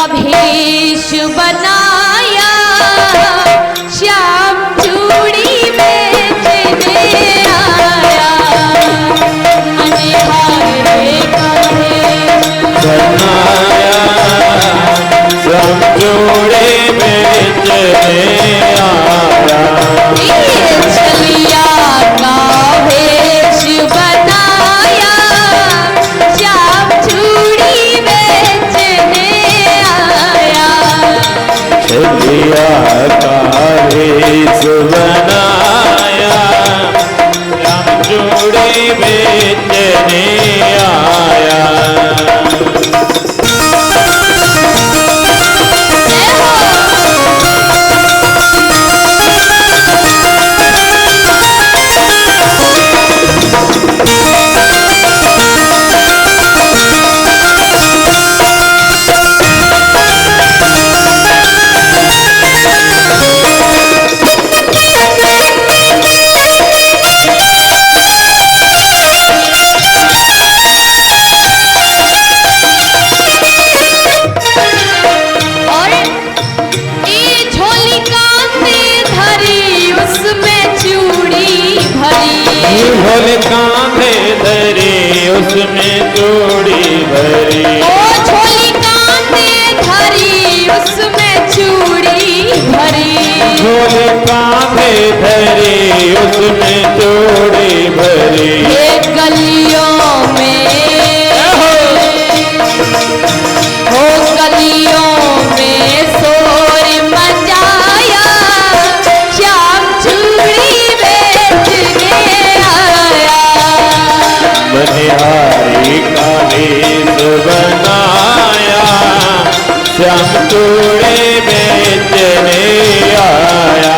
भेष बनाया, श्याम चूड़ी बेचने आया। मनिहारे का भेष बनाया, श्याम चूड़ी बेचने आया। छलिया का भेष बनाया, श्याम चूड़ी बेचने आया। छलिया का भेष बनाया, श्याम चूड़ी बेचने आया। झोली कांधे धरी उसमें चूड़ी भरी। ओ झोली कांधे धरी उसमें चूड़ी भरी। झोली कांधे धरी उसमें चूड़ी भरी। ये गलियों में हो गलियों में शोर मचाया, श्याम चूड़ी बेचने आया। मनिहारी का भेष बनाया, श्याम चूड़ी बेचने आया।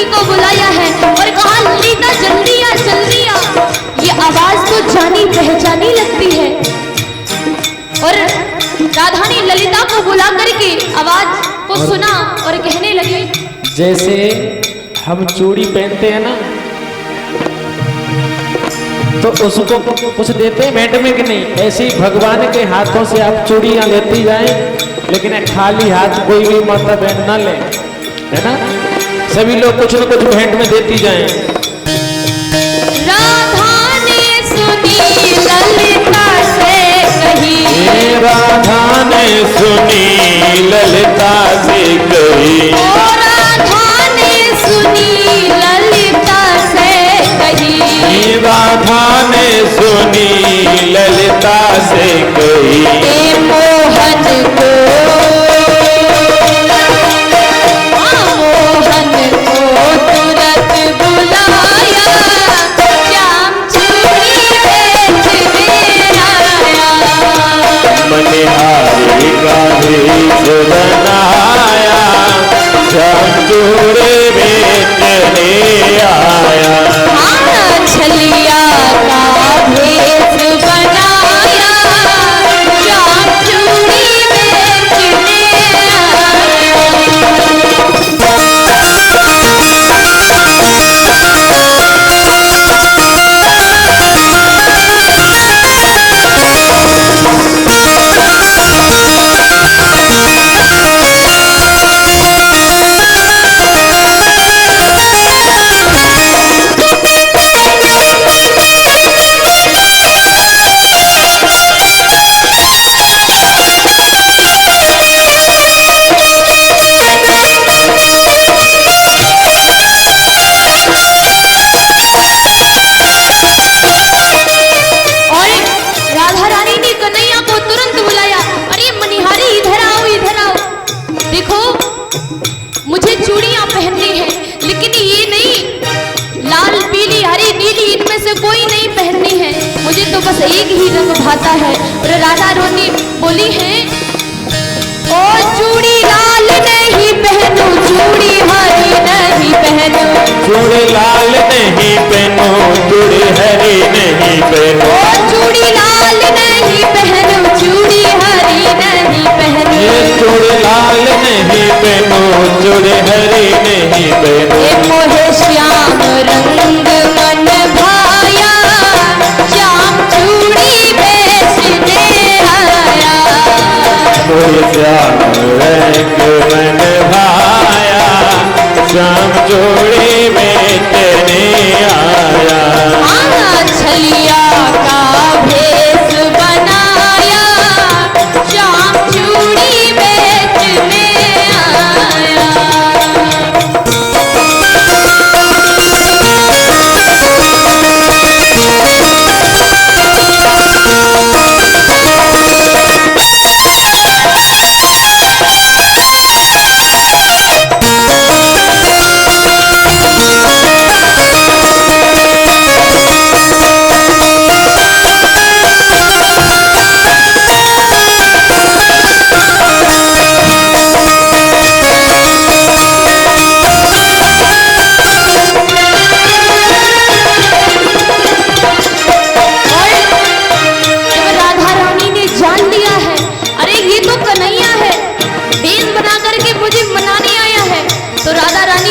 को बुलाया है और कहा ललिता जल्दी आ जल्दी आ। ये आवाज तो जानी पहचानी लगती है। और राधा ने ललिता को बुला करके आवाज को सुना और कहने लगे, जैसे हम चूड़ी पहनते हैं ना तो उसको कुछ देते हैं भेंट में कि नहीं, ऐसे ही भगवान के हाथों से आप चूड़ियां लेती जाएं, लेकिन खाली हाथ कोई भी माता बहन ना ले, है ना। सभी लोग कुछ न कुछ भेंट में देती जाएं। राधा ने सुनी ललिता से कही, राधा ने सुनी ललिता से कही। राधा ने सुनी ललिता से कही। राधा ने सुनी ललिता से कही। मोहन को तुरंत बुला राधा रानी बोली है, ओ चूड़ी लाल नहीं पहनू, चूड़ी हरी नहीं पहनू, चूड़ी लाल नहीं पहनो, चूड़ी हरी नहीं पहनो, ओ चूड़ी लाल नहीं पहनू, चूड़ी हरी नहीं पहनू, ये चूड़ी लाल नहीं पहनो, चूड़ी हरी नहीं पहनो, ये मोहे श्याम रंग मन भाया, श्याम चूड़ी बेचने आया, मोहे श्याम रंग मन भाया, श्याम चूड़ी बेचने आया, छलिया का भेष बनाया, श्याम चूड़ी बेचने आया।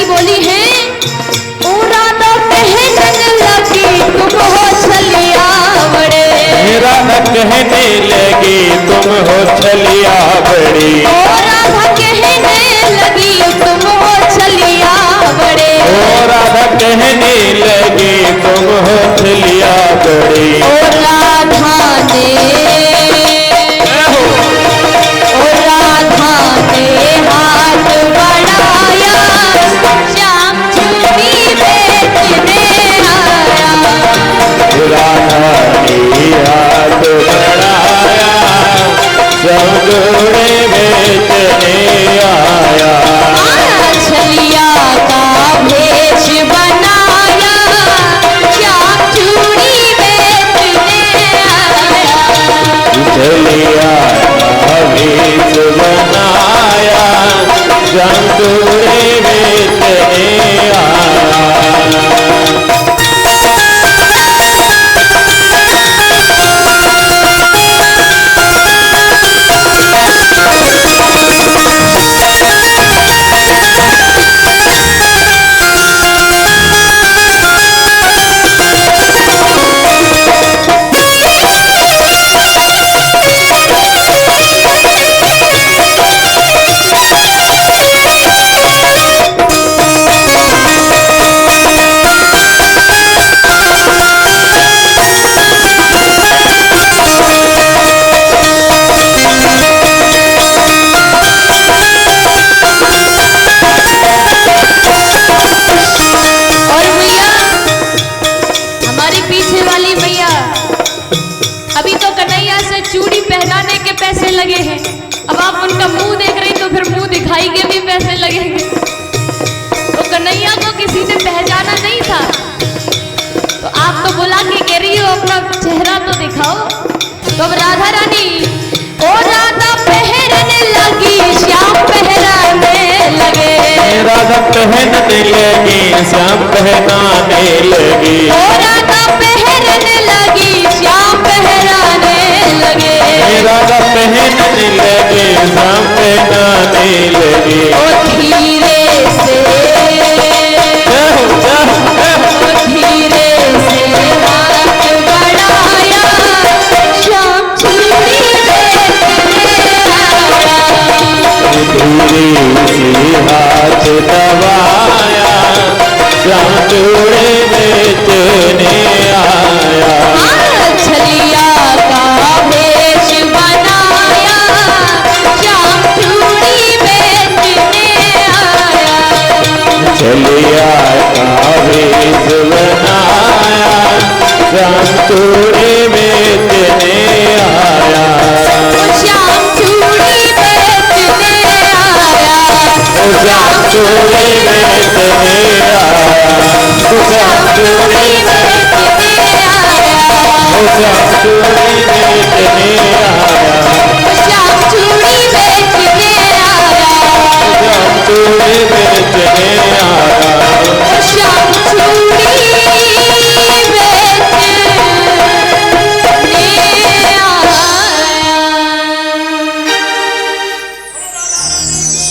बोली है, ओ राधा कहने लगी तुम हो छलिया बड़े, राधा कहने लगी तुम हो छलिया बड़ी, ओ राधा कहने लगी तुम हो छलिया बड़े, ओ राधा कहने लगी तुम हो छलिया बड़ी, ओ राधा ने हाथ बढ़ाया, श्याम चूड़ी बेचने आया, राधा ने हाथ बढ़ाया, श्याम चूड़ी बेचने आया, छलिया का भेष बनाया, श्याम चूड़ी बेचने आया, छलिया का भेष बनाया, श्याम चूड़ी बेचने आया। अभी तो कन्हैया से चूड़ी पहनाने के पैसे लगे हैं, अब आप उनका मुंह देख रही तो फिर मुंह दिखाई के भी पैसे लगेंगे। तो कन्हैया को किसी ने पहचाना नहीं था, तो आप तो बुला के कह रही हो अपना चेहरा तो दिखाओ। तो अब राधा रानी, ओ राधा पहनने लगी, श्याम पहनाने लगे, राधा पहनने लगी, श्याम पहनाने लगी, ओ राधा पहनने लगी, श्याम पहनाने लगे, राधा पहनने लगी, श्याम पहनाने लगी, ओ धीरे से, ओ धीरे से हाथ बढ़ाया, श्याम चूड़ी बेचने आया, धीरे से हाथ दबाया, श्याम चूड़ी बेचने आया, छलिया का भेष बनाया, श्याम चूड़ी बेचने आया, छलिया का भेष बनाया, श्याम चूड़ी बेचने आया, श्याम चूड़ी बेचने आया, श्याम चूड़ी बेचने आया, श्याम चूड़ी बेचने आया, बेचने